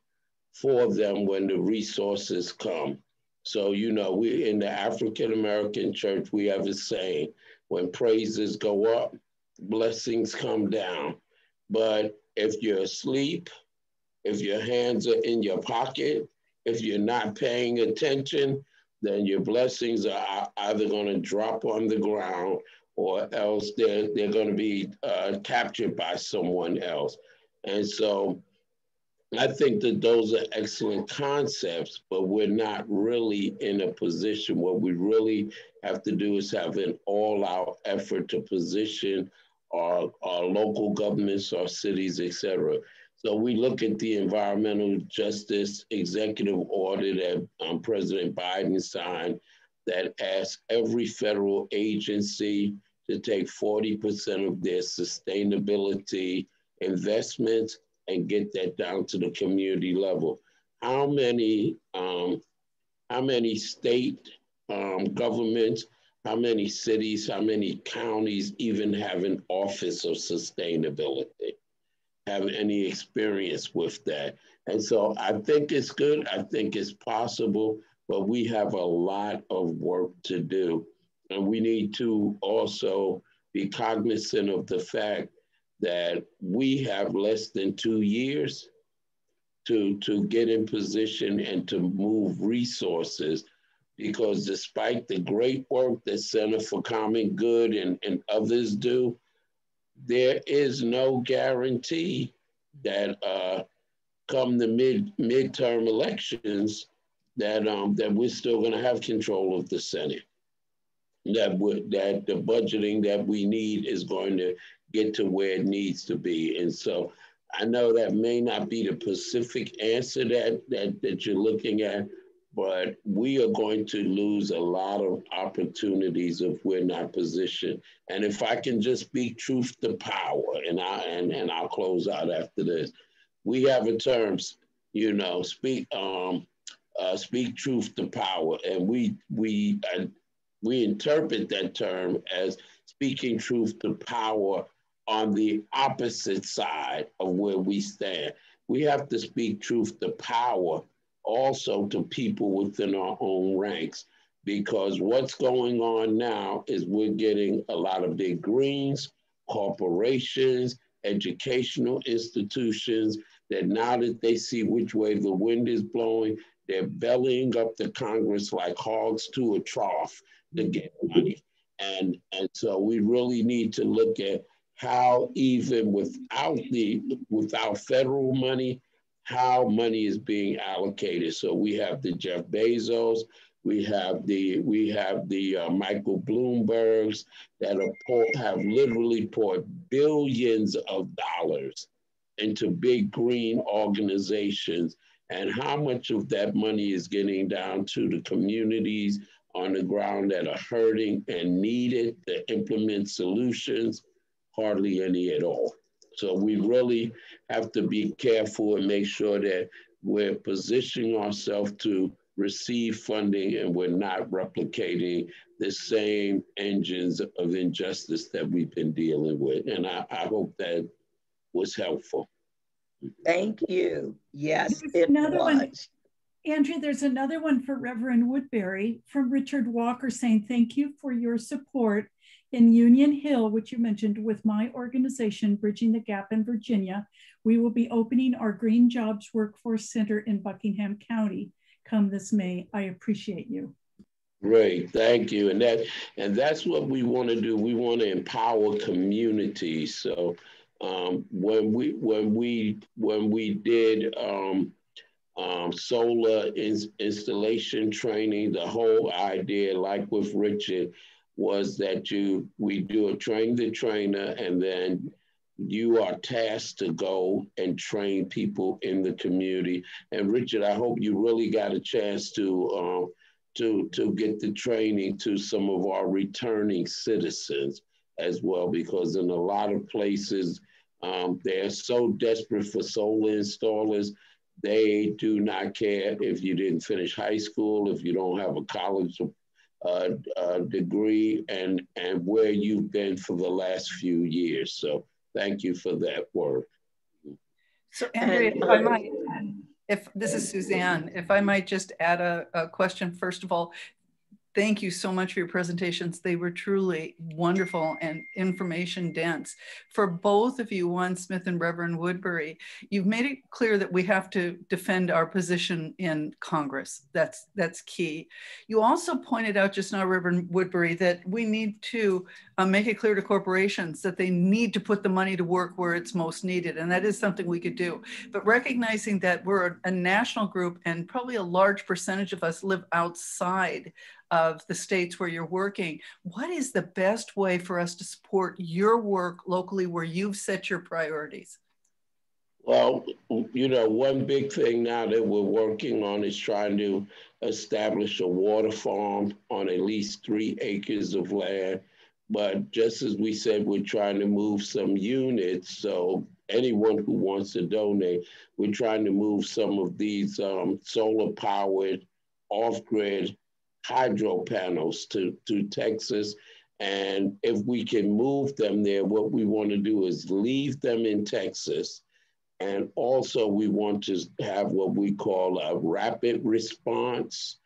for them when the resources come? So, you know, we in the African-American church, we have a saying, when praises go up, blessings come down. But if you're asleep, if your hands are in your pocket, if you're not paying attention, then your blessings are either going to drop on the ground or else they're going to be captured by someone else. And so I think that those are excellent concepts, but we're not really in a position. What we really have to do is have an all-out effort to position our local governments, our cities, et cetera. So we look at the environmental justice executive order that President Biden signed that asks every federal agency to take 40% of their sustainability investments and get that down to the community level. How many state governments, how many cities, how many counties even have an office of sustainability, have any experience with that? And so I think it's good. I think it's possible, but we have a lot of work to do. And we need to also be cognizant of the fact that we have less than 2 years to get in position and to move resources, because despite the great work that Center for Common Good and others do, there is no guarantee that come the midterm elections that we're still going to have control of the Senate. That the budgeting that we need is going to get to where it needs to be. And so I know that may not be the specific answer that you're looking at, but we are going to lose a lot of opportunities if we're not positioned. And if I can just speak truth to power, and I'll close out after this. We have a term, you know, speak truth to power, and we interpret that term as speaking truth to power on the opposite side of where we stand. We have to speak truth to power also to people within our own ranks, because what's going on now is we're getting a lot of big greens, corporations, educational institutions, that now that they see which way the wind is blowing, they're bellying up to Congress like hogs to a trough to get money. And so we really need to look at how, even without federal money, how money is being allocated. So we have the Jeff Bezos, we have the Michael Bloombergs that have literally poured billions of dollars into big green organizations, and how much of that money is getting down to the communities on the ground that are hurting and needed to implement solutions? Hardly any at all. So we really have to be careful and make sure that we're positioning ourselves to receive funding and we're not replicating the same engines of injustice that we've been dealing with. And I hope that was helpful. Thank you. Yes, it was. Andrea, there's another one for Reverend Woodbury from Richard Walker saying, thank you for your support in Union Hill, which you mentioned, with my organization, Bridging the Gap in Virginia. We will be opening our Green Jobs Workforce Center in Buckingham County come this May. I appreciate you. Great, thank you. And that's what we want to do. We want to empower communities. So when we did solar installation training, the whole idea, like with Richard, was that we do a train the trainer, and then you are tasked to go and train people in the community. And Richard, I hope you really got a chance to get the training to some of our returning citizens as well, because in a lot of places, they're so desperate for solar installers. They do not care if you didn't finish high school, if you don't have a college degree, and where you've been for the last few years. So thank you for that work. So Andrea, if I might, this is Suzanne, if I might just add a question. First of all, Thank you so much for your presentations. They were truly wonderful and information dense. For both of you, Juan Smith and Reverend Woodbury, you've made it clear that we have to defend our position in Congress. That's key. You also pointed out just now, Reverend Woodbury, that we need to make it clear to corporations that they need to put the money to work where it's most needed. And that is something we could do. But recognizing that we're a national group and probably a large percentage of us live outside of the states where you're working, what is the best way for us to support your work locally where you've set your priorities? Well, you know, one big thing now that we're working on is trying to establish a water farm on at least 3 acres of land. But just as we said, we're trying to move some units. So anyone who wants to donate, we're trying to move some of these solar powered off-grid hydro panels to Texas. And if we can move them there, what we want to do is leave them in Texas. And also we want to have what we call a rapid response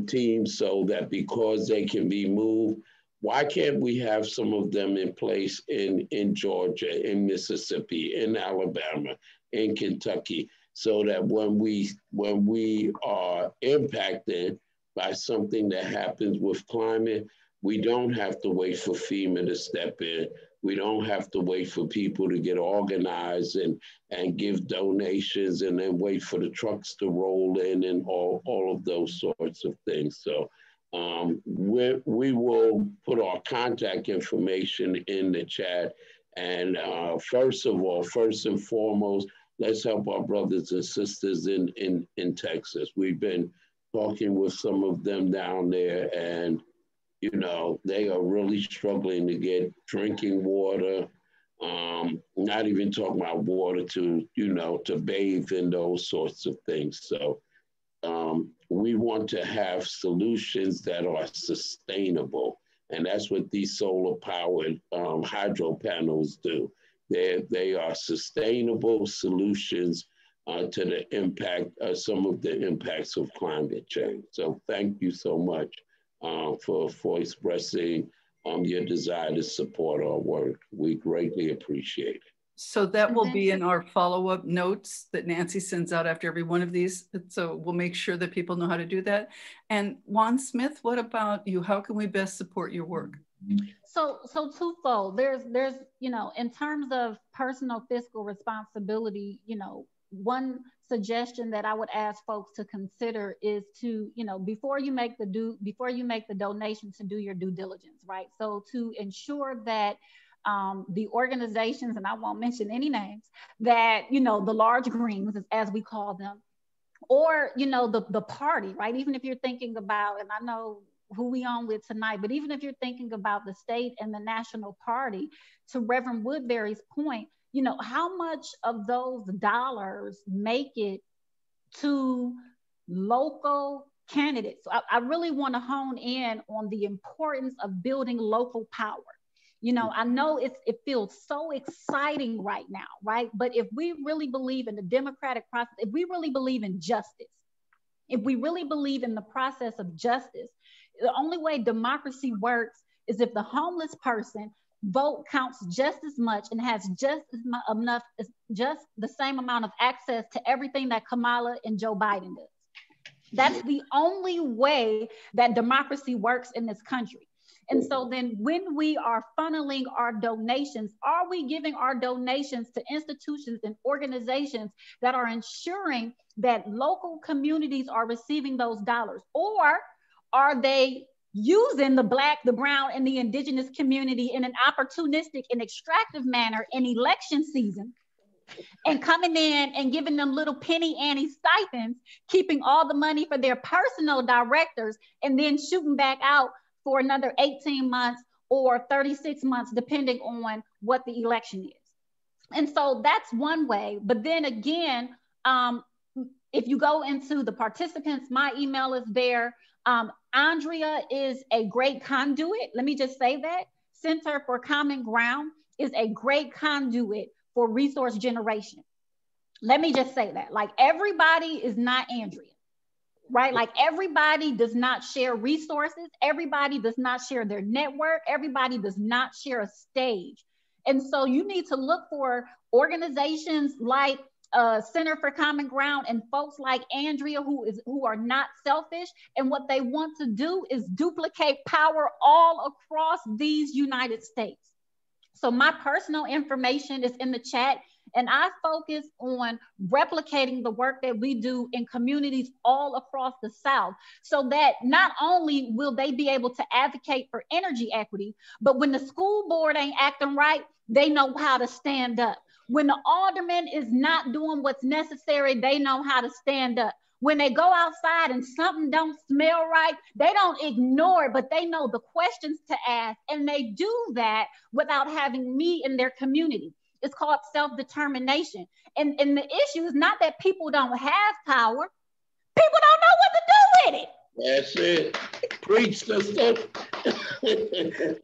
team, so that because they can be moved, why can't we have some of them in place in Georgia, in Mississippi, in Alabama, in Kentucky, so that when we are impacted by something that happens with climate, we don't have to wait for FEMA to step in. We don't have to wait for people to get organized and give donations and then wait for the trucks to roll in and all of those sorts of things. So we will put our contact information in the chat. And first and foremost, let's help our brothers and sisters in Texas. We've been talking with some of them down there, and you know, they are really struggling to get drinking water, not even talking about water to, you know, to bathe and those sorts of things. So we want to have solutions that are sustainable. And that's what these solar powered hydro panels do. They are sustainable solutions to the impact, some of the impacts of climate change. So thank you so much for expressing your desire to support our work. We greatly appreciate it. So that will be in our follow-up notes that Nancy sends out after every one of these. So we'll make sure that people know how to do that. And Juan Smith, what about you? How can we best support your work? So twofold. There's, you know, in terms of personal fiscal responsibility, you know, one suggestion that I would ask folks to consider is to, you know, before you make the donation, to do your due diligence, right? So to ensure that the organizations, and I won't mention any names, that, you know, the large greens, as we call them, or, you know, the party, right? Even if you're thinking about, and I know who we on with tonight, but even if you're thinking about the state and the national party, to Reverend Woodbury's point, you know, how much of those dollars make it to local candidates? So I really want to hone in on the importance of building local power. You know, I know it feels so exciting right now, right? But if we really believe in the democratic process, if we really believe in justice, if we really believe in the process of justice, the only way democracy works is if the homeless person vote counts just as much and has just the same amount of access to everything that Kamala and Joe Biden does. That's the only way that democracy works in this country. And so then when we are funneling our donations, are we giving our donations to institutions and organizations that are ensuring that local communities are receiving those dollars? Or are they using the Black, the brown, and the indigenous community in an opportunistic and extractive manner in election season, and coming in and giving them little penny ante stipends, keeping all the money for their personal directors, and then shooting back out for another 18 months or 36 months, depending on what the election is? And so that's one way. But then again, if you go into the participants, my email is there. Andrea is a great conduit. Let me just say that. Center for Common Ground is a great conduit for resource generation. Let me just say that. Like, everybody is not Andrea. right? Like everybody does not share resources. Everybody does not share their network. Everybody does not share a stage. And so you need to look for organizations like Center for Common Ground and folks like Andrea who are not selfish. And what they want to do is duplicate power all across these United States. So my personal information is in the chat, and I focus on replicating the work that we do in communities all across the South, so that not only will they be able to advocate for energy equity, but when the school board ain't acting right, they know how to stand up. When the alderman is not doing what's necessary, they know how to stand up. When they go outside and something don't smell right, they don't ignore it, but they know the questions to ask. And they do that without having me in their community. It's called self-determination. And the issue is not that people don't have power. People don't know what to do with it. That's it. Preach, sister.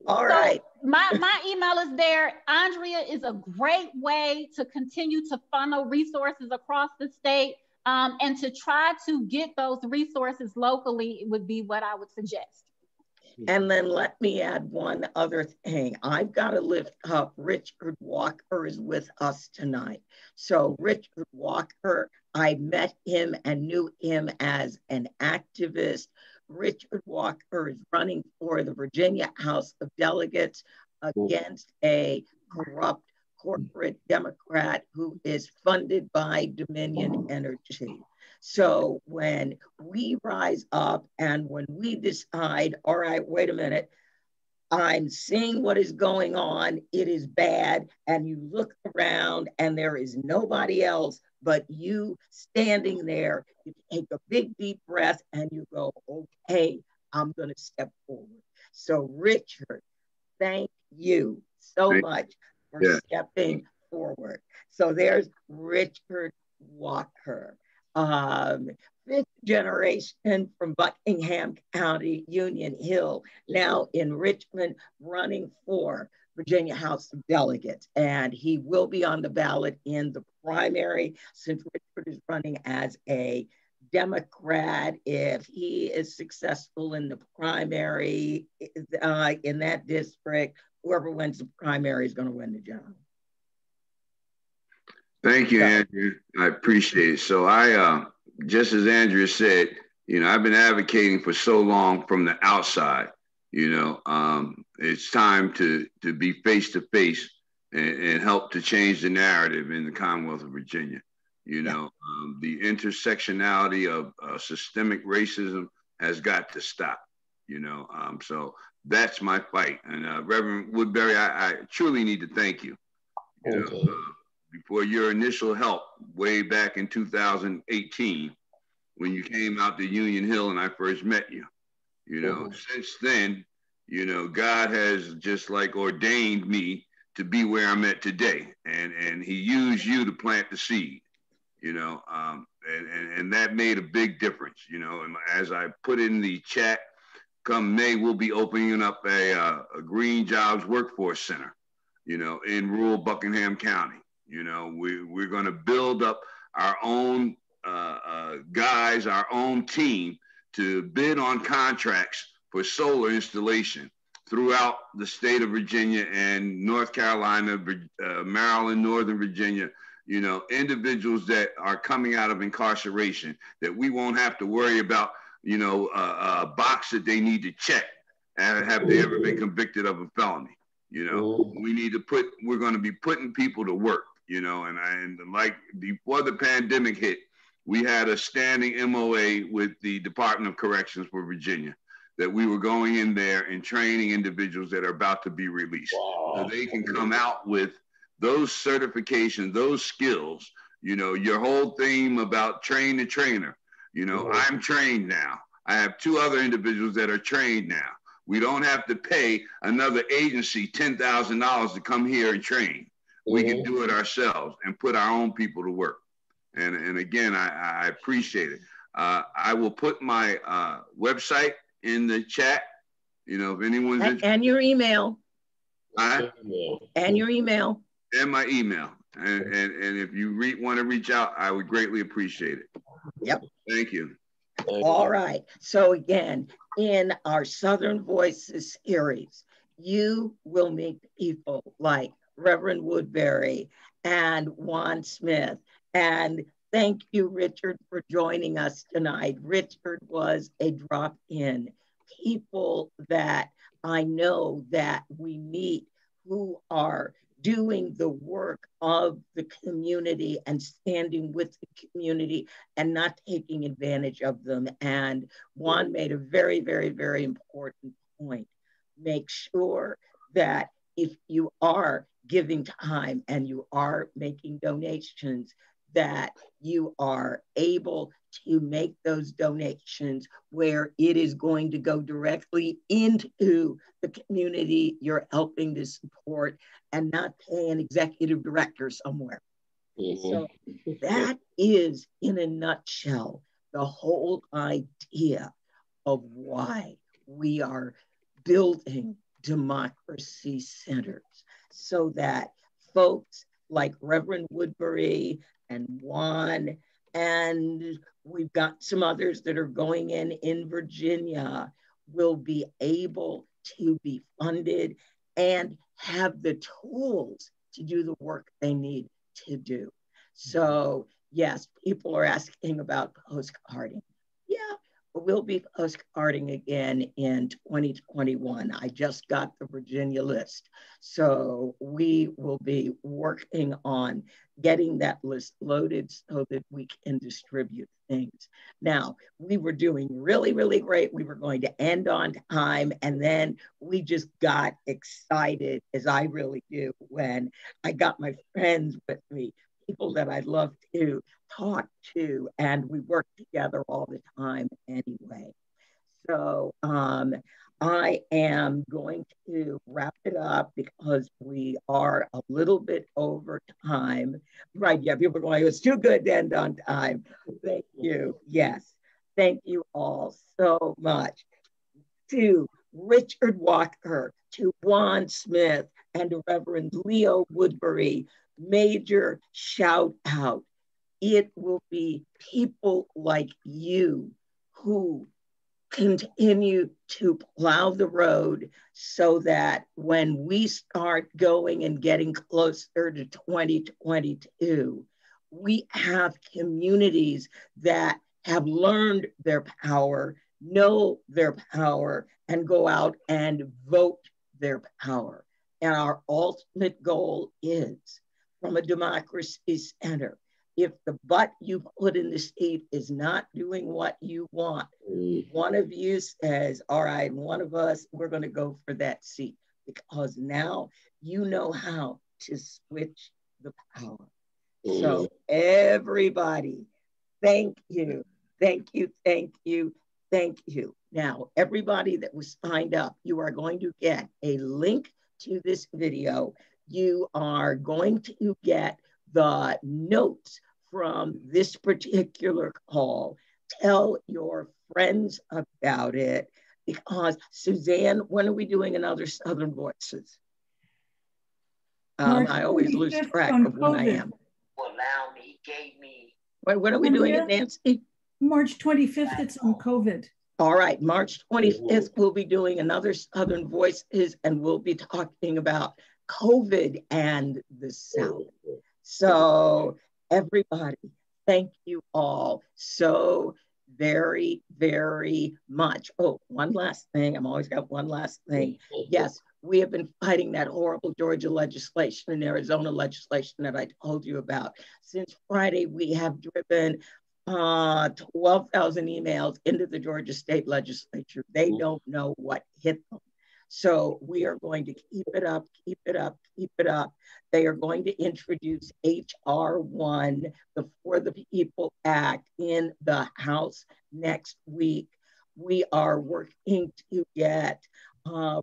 All right. My email is there. Andrea is a great way to continue to funnel resources across the state. And to try to get those resources locally would be what I would suggest. And then let me add one other thing. I've got to lift up Richard Walker is with us tonight. So Richard Walker, I met him and knew him as an activist. Richard Walker is running for the Virginia House of Delegates against a corrupt corporate Democrat who is funded by Dominion Energy. So when we rise up and when we decide, all right, wait a minute, I'm seeing what is going on, it is bad, and you look around and there is nobody else but you standing there, you take a big deep breath and you go, okay, I'm gonna step forward. So Richard, thank you so much for stepping forward. So there's Richard Walker, fifth generation from Buckingham County, Union Hill, now in Richmond, running for Virginia House of Delegates. And he will be on the ballot in the primary, since Richard is running as a Democrat. If he is successful in the primary in that district, whoever wins the primary is going to win the general. Thank you, Andrea. I appreciate it. So I, just as Andrea said, I've been advocating for so long from the outside. It's time to be face to face and help to change the narrative in the Commonwealth of Virginia. The intersectionality of systemic racism has got to stop. So that's my fight. And Reverend Woodbury, I truly need to thank you. Before your initial help way back in 2018, when you came out to Union Hill and I first met you. Since then, God has just like ordained me to be where I'm at today. And he used you to plant the seed, and that made a big difference, and as I put in the chat, come May, we'll be opening up a Green Jobs Workforce Center, in rural Buckingham County. We're going to build up our own guys, our own team to bid on contracts for solar installation throughout the state of Virginia and North Carolina, Maryland, Northern Virginia, individuals that are coming out of incarceration that we won't have to worry about, a box that they need to check and have they ever been convicted of a felony. We're going to be putting people to work, and like before the pandemic hit, we had a standing MOA with the Department of Corrections for Virginia that we were going in there and training individuals that are about to be released. So they can come out with those certifications, those skills, your whole theme about train the trainer, I'm trained now. I have two other individuals that are trained now. We don't have to pay another agency $10,000 to come here and train. We can do it ourselves and put our own people to work. And again, I appreciate it. I will put my website in the chat, if anyone's interested. And your email. And your email. And my email. And if you want to reach out, I would greatly appreciate it. Yep. Thank you. All right. So again, in our Southern Voices series, you will meet people like Reverend Woodbury and Juan Smith. And thank you, Richard, for joining us tonight. Richard was a drop-in. People that I know that we meet who are doing the work of the community and standing with the community and not taking advantage of them. And Juan made a very, very, very important point. Make sure that if you are giving time and you are making donations, that you are able to make those donations where it is going to go directly into the community you're helping to support and not pay an executive director somewhere. So that is, in a nutshell, the whole idea of why we are building democracy centers, so that folks like Reverend Woodbury and Juan, and we've got some others that are going in Virginia, will be able to be funded and have the tools to do the work they need to do. So yes, people are asking about postcarding. Yeah, we'll be postcarding again in 2021. I just got the Virginia list. So we will be working on getting that list loaded so that we can distribute things. Now, we were doing really, really great. We were going to end on time. And then we just got excited, as I really do, when I got my friends with me, people that I love to talk to, and we work together all the time anyway. So I am going to wrap it up because we are a little bit over time. Right, yeah, people are going, it was too good to end on time. Thank you. Yes, thank you all so much. To Richard Walker, to Juan Smith, and to Reverend Leo Woodbury, major shout out. It will be people like you who continue to plow the road so that when we start going and getting closer to 2022, we have communities that have learned their power, know their power, and go out and vote their power. And our ultimate goal is, from a democracy center, if the butt you put in the seat is not doing what you want, one of you says, all right, one of us, we're going to go for that seat, because now you know how to switch the power. So everybody, thank you, thank you, thank you, thank you. Now, everybody that was signed up, you are going to get a link to this video. You are going to get the notes from this particular call. Tell your friends about it, because Suzanne, when are we doing another Southern Voices? I always lose track of when I am. Allow me, gave me. When are we doing it, Nancy? March 25th, it's on COVID. All right, March 25th, we'll be doing another Southern Voices, and we'll be talking about COVID and the South. So everybody, thank you all so very, very much. Oh, one last thing. I'm always got one last thing. Yes, we have been fighting that horrible Georgia legislation and Arizona legislation that I told you about. Since Friday, we have driven 12,000 emails into the Georgia state legislature. They don't know what hit them. So we are going to keep it up, keep it up, keep it up. They are going to introduce HR1, the For the People Act, in the House next week. We are working to get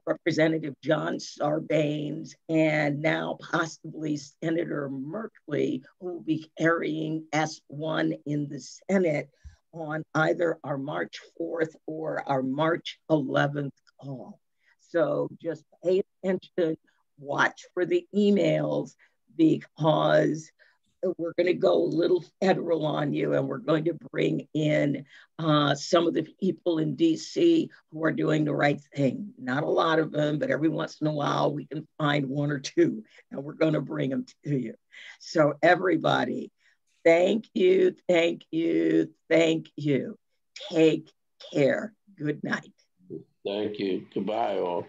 Representative John Sarbanes and now possibly Senator Merkley, who will be carrying S1 in the Senate on either our March 4th or our March 11th call. So just pay attention, watch for the emails, because we're going to go a little federal on you, and we're going to bring in some of the people in DC who are doing the right thing. Not a lot of them, but every once in a while we can find one or two, and we're going to bring them to you. So everybody, thank you, thank you, thank you. Take care. Good night. Thank you. Goodbye, all.